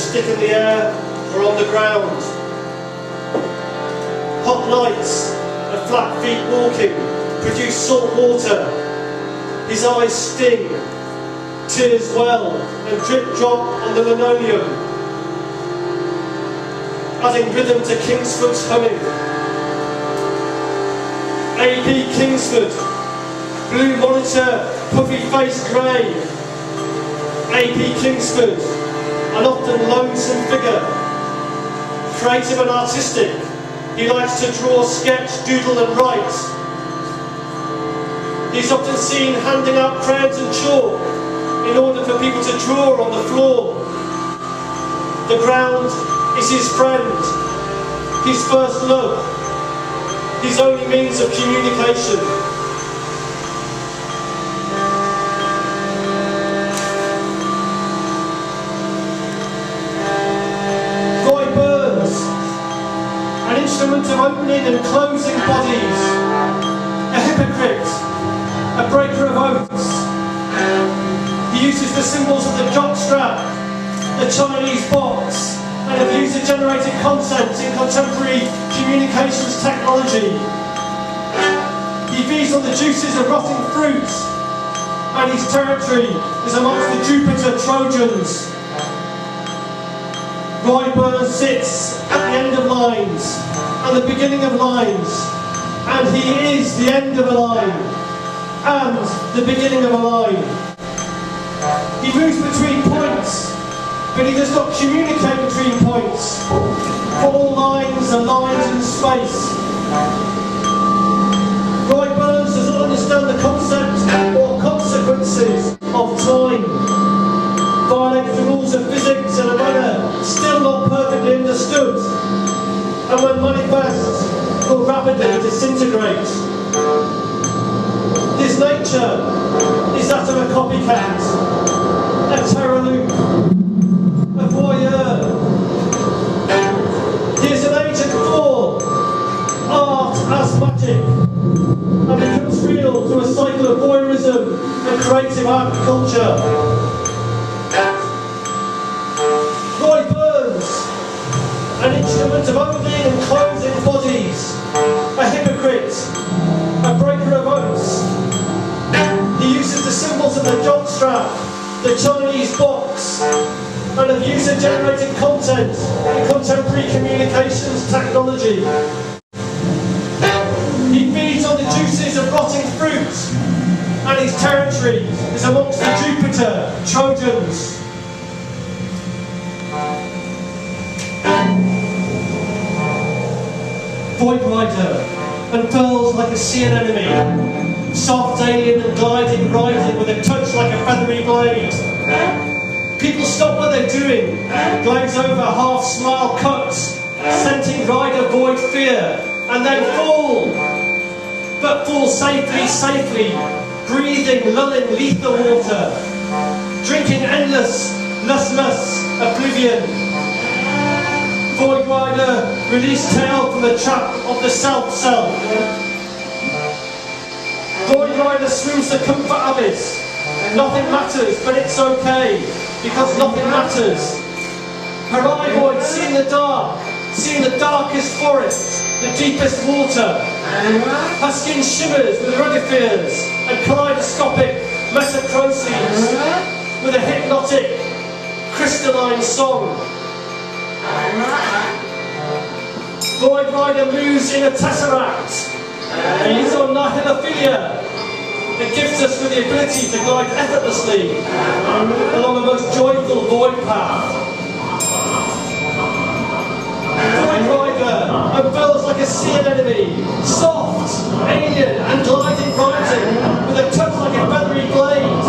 stick in the air or on the ground. Hot nights and flat feet walking produce salt water. His eyes sting, tears well and drip drop on the linoleum, adding rhythm to Kingsford's humming. A.P. Kingsford, blue monitor, puffy face grey. A.P. Kingsford, an often lonesome figure. Creative and artistic, he likes to draw, sketch, doodle and write. He's often seen handing out crayons and chalk in order for people to draw on the floor. The ground is his friend, his first love, his only means of communication. An instrument of opening and closing bodies, a hypocrite, a breaker of oaths. He uses the symbols of the jockstrap, the Chinese box, and of user-generated content in contemporary communications technology. He feeds on the juices of rotting fruit, and his territory is amongst the Jupiter Trojans. Roy Burns sits at the end of lines and the beginning of lines, and he is the end of a line and the beginning of a line. He moves between points, but he does not communicate between points, for all lines are lines in space. Roy Burns does not understand the concept or consequences of time. Violates the rules of physics in a manner still not perfectly understood, and when manifest will rapidly disintegrate. His nature is that of a copycat, a terror loop, a voyeur. He is an agent for art as magic, and becomes real to a cycle of voyeurism and creative agriculture. Roy Burns, an instrument of opening and closing bodies, a hypocrite, a breaker of oaths. He uses the symbols of the jockstrap, the Chinese box, and of user-generated content in contemporary communications technology. He feeds on the juices of rotting fruit, and his territory is amongst the Jupiter Trojans. Void Rider unfurls like a sea anemone, soft alien and gliding, riding with a touch like a feathery blade. People stop what they're doing, glaze over half-smile cuts, scenting rider void fear, and then fall. But fall safely, safely, breathing, lulling lether water, drinking endless, lustless oblivion. Void Rider, release tail from the trap of the self-self. Void Rider swims the comfort abyss. Nothing matters, but it's okay, because nothing matters. Her void, seeing the dark, seeing the darkest forest, the deepest water. Her skin shimmers with ruddifiers and kaleidoscopic mesocroses, with a hypnotic, crystalline song. Void Rider moves in a tesseract. He is on nihilophilia. It gives us with the ability to glide effortlessly along a most joyful void path. Void Rider unfurls like a sea anemone, soft, alien and gliding, rising with a touch like a feathery blade.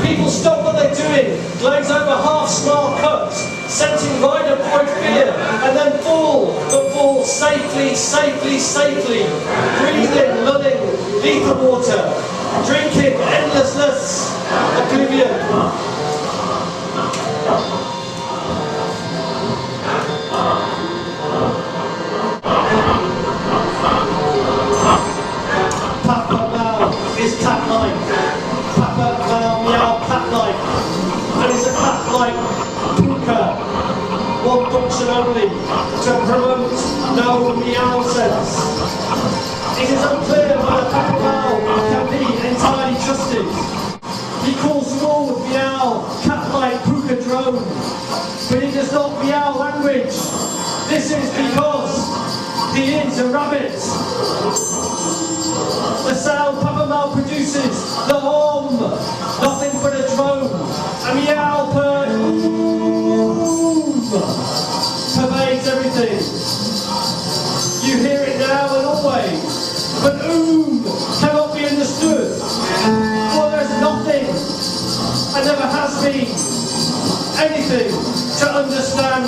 People stop what they're doing, glaze over half-smile cuts, scenting rider void fear, and then fall, but fall safely, safely, safely, breathing, lulling, lether water, drinking endlessness, oblivion. Papa now is cat-like. Papa now meow cat-like. and is a cat like puka, one function only, to promote no meow sense. It is unclear whether Papamau can be entirely trusted. He calls forward meow, cat-like puka drone, but he does not meow language. This is because he is a rabbit. The sound Papamau produces, the hum, nothing but a drone, a meow per pervades everything. You hear it now and always, but cannot be understood. For there's nothing, and never has been, anything to understand.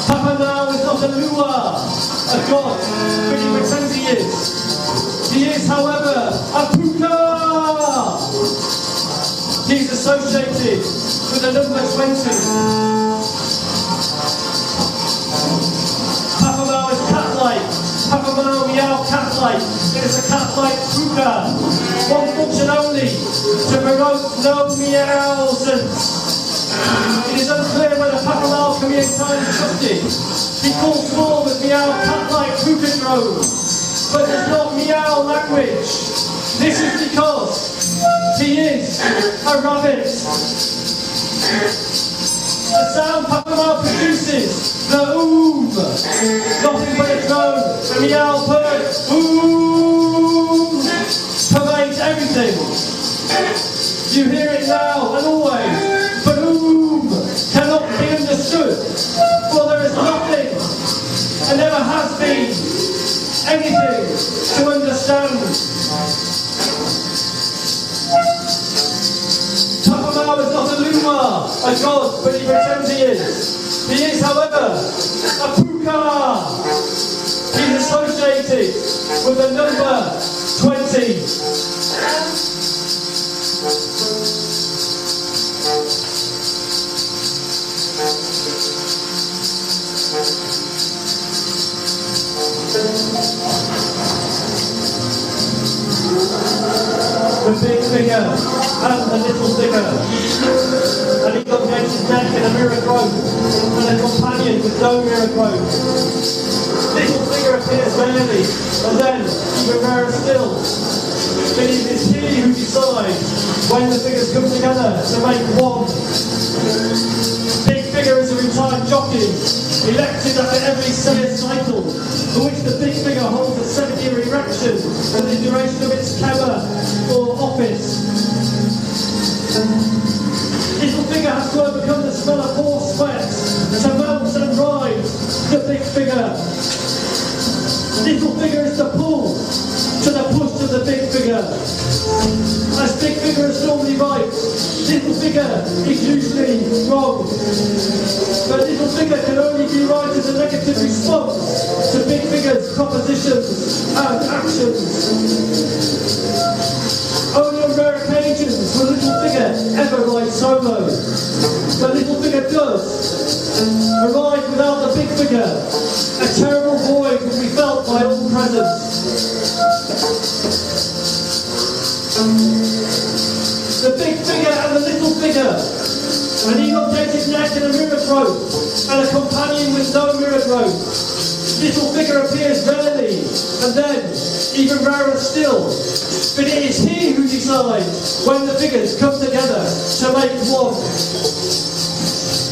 Papamau is not a lua, a god, but he pretends he is. He is, however, a puka. He's associated with the number 20. Papamau is cat-like. Papamau meow cat-like. It is a cat-like puka. One function only, to promote no meowsance. It is unclear whether Papamau can be entirely trusted. He calls forward meow cat-like puka drone, but does not meow language. This is because he is a rabbit. The sound Papamau produces, the nothing but a drone, a meow bird, pervades everything. You hear it now and always, but cannot be understood, for there is nothing, and never has been, anything to understand. Papamau is not a luma, a god, but he pretends he is. He is, however, a puka. He is associated with the number 20. The big figure and the little figure, an elongated neck and a mirror growth, and a companion with no mirror growth. Little figure appears rarely, and then, even rarer still, but it is he who decides when the figures come together to make one. Big figure is a retired jockey, elected after every cycle, for which the big figure holds a 7-year erection and the duration of its kema or office. Little figure has to overcome the smell of horse sweat to mount and ride the big figure. Little figure is the pull to the push of the big figure. As big figure is normally right, little figure is usually wrong. But little figure can only be right as a negative response to big figure's propositions and actions. Only on rare occasions will little figure ever ride solo. But little figure does arrive without the big figure. A terrible void will be felt by all present. The big figure and the little figure, an elongated neck and a mirror growth, and a companion with no mirror growth. Little figure appears rarely, and then, even rarer still, but it is he who decides when the figures come together to make one.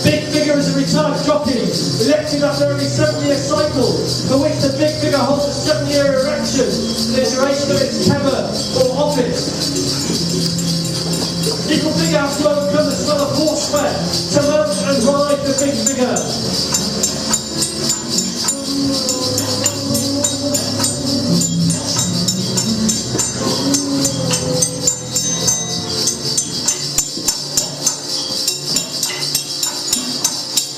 Big figure is a retired jockey, elected after every 7-year cycle, for which the big figure holds a 7-year erection, the duration of its kema or office. Little figure has to overcome the smell of horse sweat to mount and ride the big figure.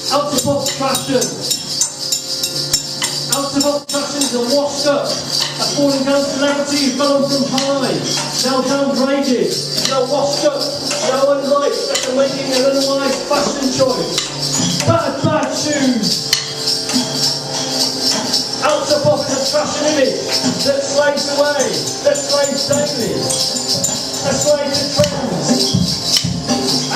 Out-of-box fashion. Out-of-box fashions are washed up, are falling down celebrity, fell from high, now downgraded, now washed up, now unliked after making an unwise fashion choice. Bad shoes. Out-of-box a fashion image that slaves away, that slaves daily, a slave to trends.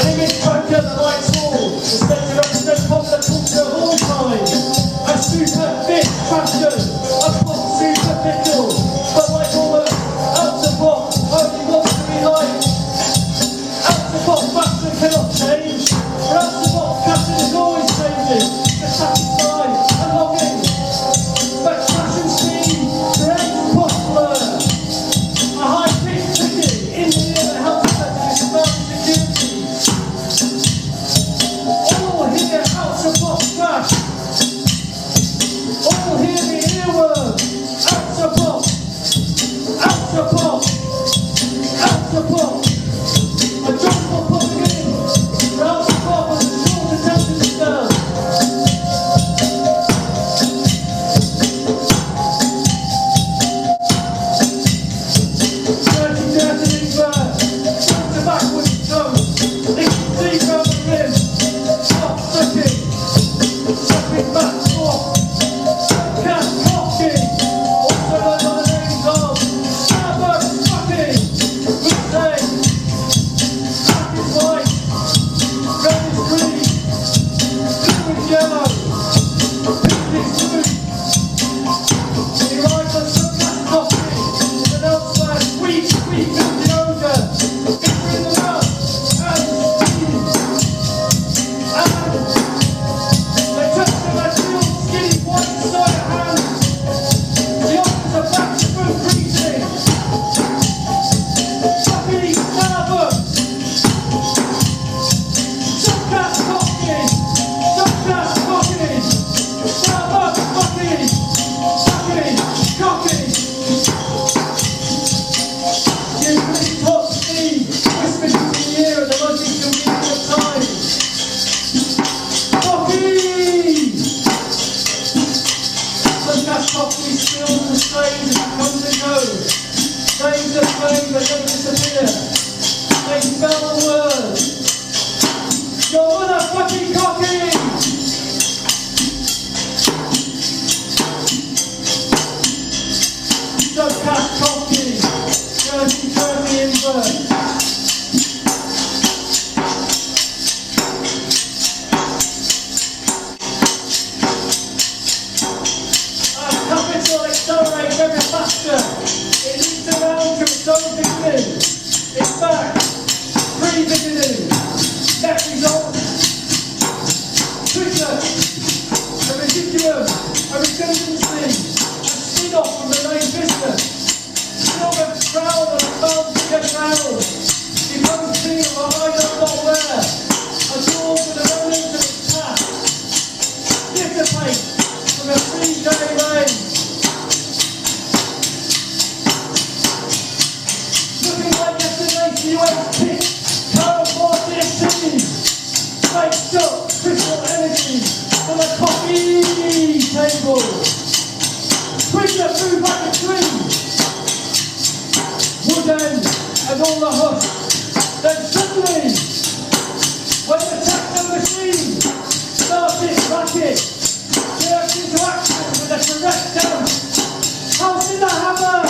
House in the hammer!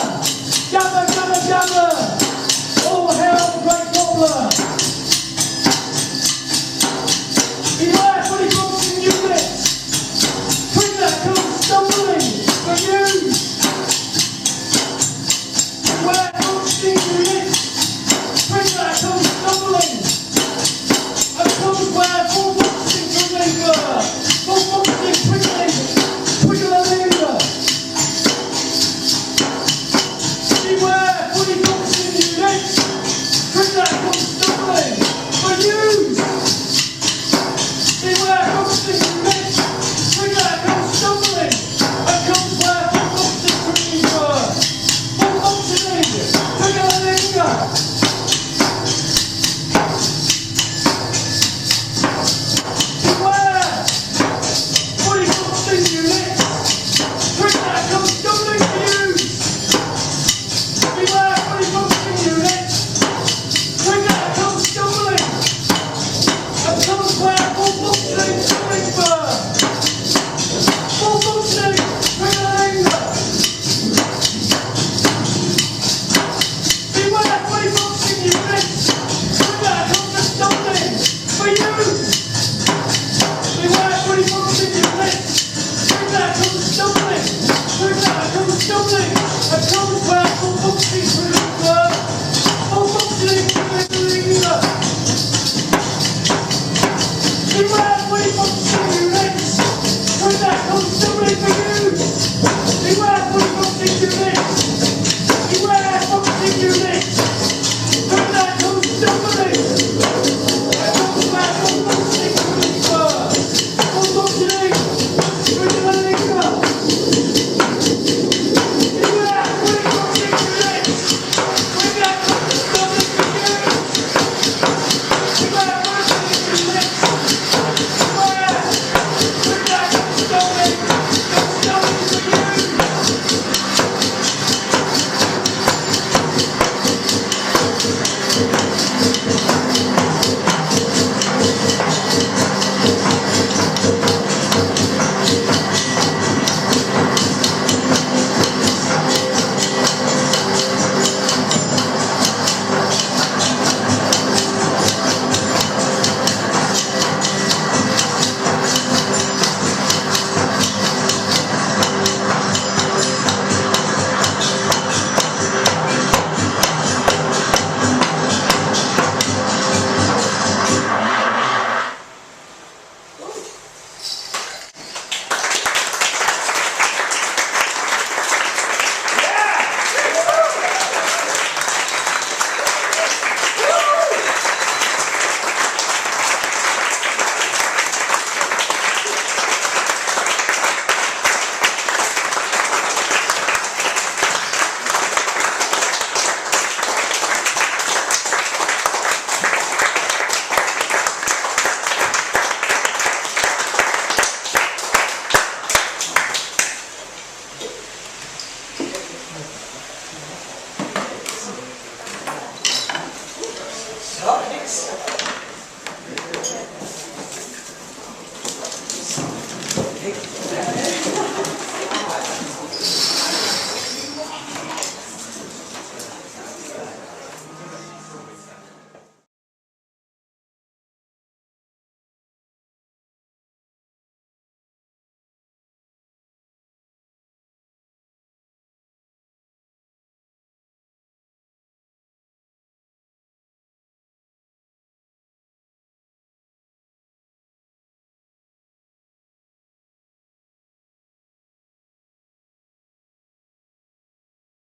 Gamma, gamma, gamma!